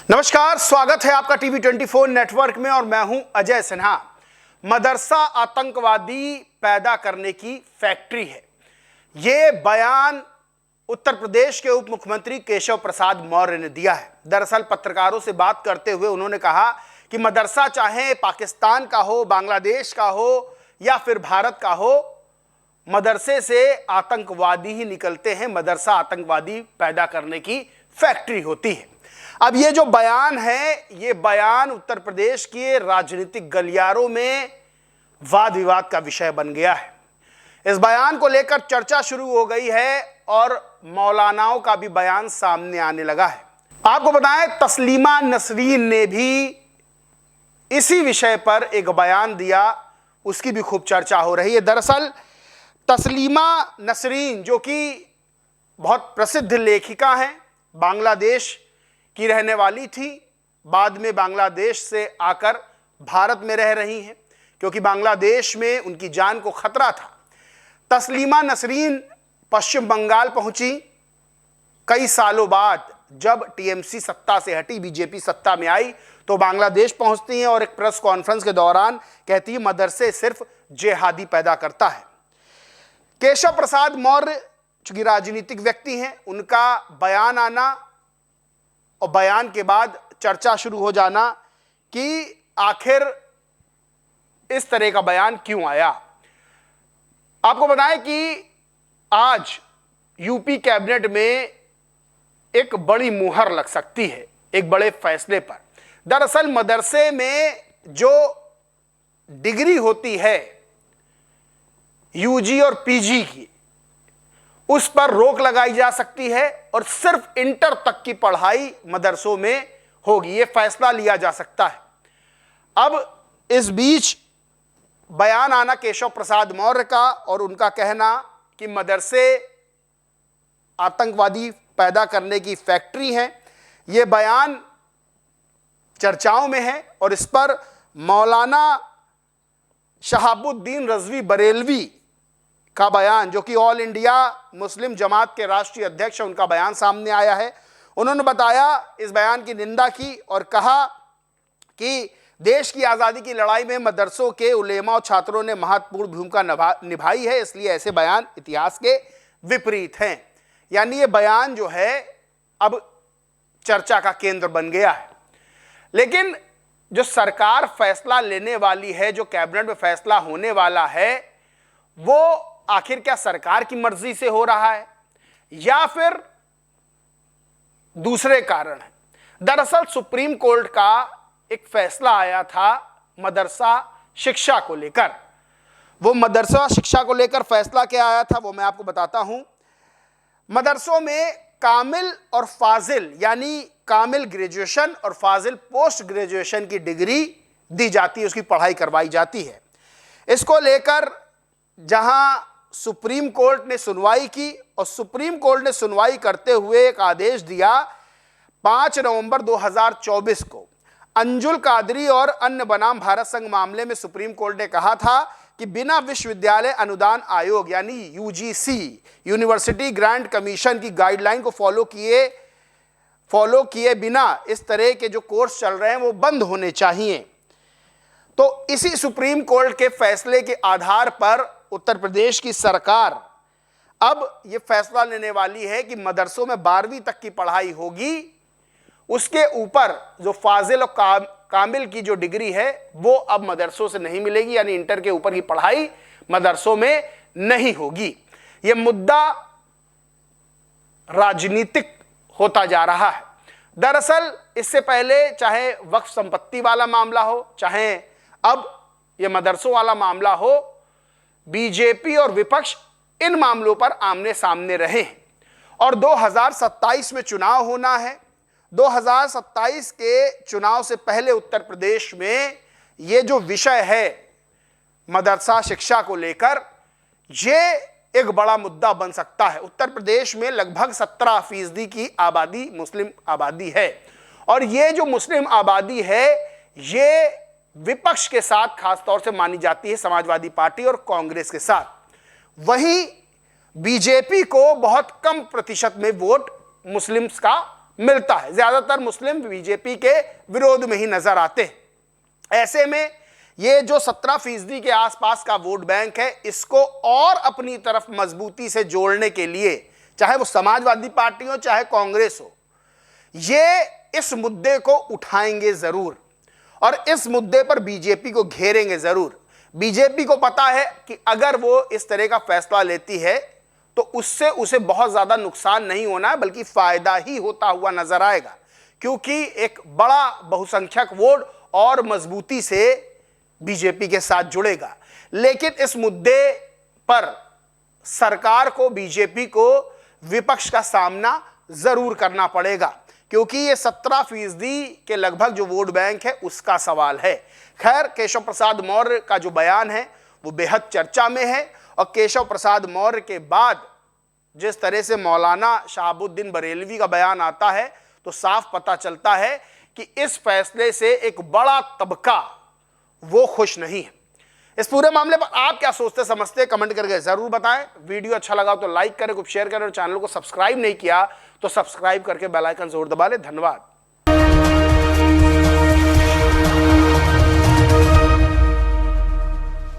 नमस्कार, स्वागत है आपका टीवी 24 नेटवर्क में और मैं हूं अजय सिन्हा। मदरसा आतंकवादी पैदा करने की फैक्ट्री है, ये बयान उत्तर प्रदेश के उप मुख्यमंत्री केशव प्रसाद मौर्य ने दिया है। दरअसल पत्रकारों से बात करते हुए उन्होंने कहा कि मदरसा चाहे पाकिस्तान का हो, बांग्लादेश का हो या फिर भारत का हो, मदरसे से आतंकवादी ही निकलते हैं। मदरसा आतंकवादी पैदा करने की फैक्ट्री होती है। अब ये जो बयान है, ये बयान उत्तर प्रदेश के राजनीतिक गलियारों में वाद विवाद का विषय बन गया है। इस बयान को लेकर चर्चा शुरू हो गई है और मौलानाओं का भी बयान सामने आने लगा है। आपको बताएं, तस्लीमा नसरीन ने भी इसी विषय पर एक बयान दिया, उसकी भी खूब चर्चा हो रही है। दरअसल तस्लीमा नसरीन, जो कि बहुत प्रसिद्ध लेखिका हैं, बांग्लादेश की रहने वाली थी, बाद में बांग्लादेश से आकर भारत में रह रही हैं क्योंकि बांग्लादेश में उनकी जान को खतरा था। तस्लीमा नसरीन पश्चिम बंगाल पहुंची कई सालों बाद। जब टीएमसी सत्ता से हटी, बीजेपी सत्ता में आई, तो बांग्लादेश पहुंचती हैं और एक प्रेस कॉन्फ्रेंस के दौरान कहती है मदरसे सिर्फ जिहादी पैदा करता है। केशव प्रसाद मौर्य चूंकि राजनीतिक व्यक्ति हैं, उनका बयान आना और बयान के बाद चर्चा शुरू हो जाना कि आखिर इस तरह का बयान क्यों आया। आपको बताएं कि आज यूपी कैबिनेट में एक बड़ी मुहर लग सकती है एक बड़े फैसले पर। दरअसल मदरसे में जो डिग्री होती है यूजी और पीजी की, उस पर रोक लगाई जा सकती है और सिर्फ इंटर तक की पढ़ाई मदरसों में होगी। यह फैसला लिया जा सकता है। अब इस बीच बयान आना केशव प्रसाद मौर्य का और उनका कहना कि मदरसे आतंकवादी पैदा करने की फैक्ट्री है, यह बयान चर्चाओं में है। और इस पर मौलाना शहाबुद्दीन रजवी बरेलवी का बयान, जो कि ऑल इंडिया मुस्लिम जमात के राष्ट्रीय अध्यक्ष हैं, उनका बयान सामने आया है। उन्होंने बताया, इस बयान की निंदा की और कहा कि देश की आज़ादी की लड़ाई में मदरसों के उलेमा और छात्रों ने महत्वपूर्ण भूमिका निभाई है, इसलिए ऐसे बयान इतिहास के विपरीत हैं। यानी ये बयान जो है अब चर्चा का केंद्र बन गया है। लेकिन जो सरकार फैसला लेने वाली है, जो कैबिनेट में फैसला होने वाला है, वो आखिर क्या सरकार की मर्जी से हो रहा है या फिर दूसरे कारण है। दरअसल सुप्रीम कोर्ट का एक फैसला आया था मदरसा शिक्षा को लेकर। वो मदरसा शिक्षा को लेकर फैसला क्या आया था वो मैं आपको बताता हूं। मदरसों में कामिल और फाजिल, यानी कामिल ग्रेजुएशन और फाजिल पोस्ट ग्रेजुएशन की डिग्री दी जाती है, उसकी पढ़ाई करवाई जाती है। इसको लेकर जहां सुप्रीम कोर्ट ने सुनवाई की और सुप्रीम कोर्ट ने सुनवाई करते हुए एक आदेश दिया 5 नवंबर 2024 को। अंजुल कादरी और अन्य बनाम भारत संघ मामले में सुप्रीम कोर्ट ने कहा था कि बिना विश्वविद्यालय अनुदान आयोग यानी यूजीसी, यूनिवर्सिटी ग्रांट कमीशन की गाइडलाइन को फॉलो किए बिना इस तरह के जो कोर्स चल रहे हैं वो बंद होने चाहिए। तो इसी सुप्रीम कोर्ट के फैसले के आधार पर उत्तर प्रदेश की सरकार अब यह फैसला लेने वाली है कि मदरसों में 12वीं तक की पढ़ाई होगी, उसके ऊपर जो फाजिल और कामिल की जो डिग्री है वो अब मदरसों से नहीं मिलेगी, यानी इंटर के ऊपर की पढ़ाई मदरसों में नहीं होगी। यह मुद्दा राजनीतिक होता जा रहा है। दरअसल इससे पहले चाहे वक्फ संपत्ति वाला मामला हो, चाहे अब यह मदरसों वाला मामला हो, बीजेपी और विपक्ष इन मामलों पर आमने सामने रहे हैं और 2027 में चुनाव होना है। 2027 के चुनाव से पहले उत्तर प्रदेश में ये जो विषय है मदरसा शिक्षा को लेकर, ये एक बड़ा मुद्दा बन सकता है। उत्तर प्रदेश में लगभग 17% की आबादी मुस्लिम आबादी है और ये जो मुस्लिम आबादी है ये विपक्ष के साथ खासतौर से मानी जाती है, समाजवादी पार्टी और कांग्रेस के साथ। वहीं बीजेपी को बहुत कम प्रतिशत में वोट मुस्लिम्स का मिलता है। ज्यादातर मुस्लिम बीजेपी के विरोध में ही नजर आते हैं। ऐसे में ये जो 17% के आसपास का वोट बैंक है, इसको और अपनी तरफ मजबूती से जोड़ने के लिए, चाहे वो समाजवादी पार्टी हो चाहे कांग्रेस हो, ये इस मुद्दे को उठाएंगे जरूर और इस मुद्दे पर बीजेपी को घेरेंगे जरूर। बीजेपी को पता है कि अगर वो इस तरह का फैसला लेती है तो उससे उसे बहुत ज्यादा नुकसान नहीं होना है, बल्कि फायदा ही होता हुआ नजर आएगा, क्योंकि एक बड़ा बहुसंख्यक वोट और मजबूती से बीजेपी के साथ जुड़ेगा। लेकिन इस मुद्दे पर सरकार को, बीजेपी को विपक्ष का सामना जरूर करना पड़ेगा, क्योंकि ये 17% के लगभग जो वोट बैंक है उसका सवाल है। खैर, केशव प्रसाद मौर्य का जो बयान है वो बेहद चर्चा में है और केशव प्रसाद मौर्य के बाद जिस तरह से मौलाना शहाबुद्दीन बरेलवी का बयान आता है तो साफ पता चलता है कि इस फैसले से एक बड़ा तबका वो खुश नहीं है। इस पूरे मामले पर आप क्या सोचते समझते कमेंट करके जरूर बताएं। वीडियो अच्छा लगा तो लाइक करें, शेयर करें और चैनल को सब्सक्राइब नहीं किया तो सब्सक्राइब करके बेल आइकन जरूर दबा लें। धन्यवाद।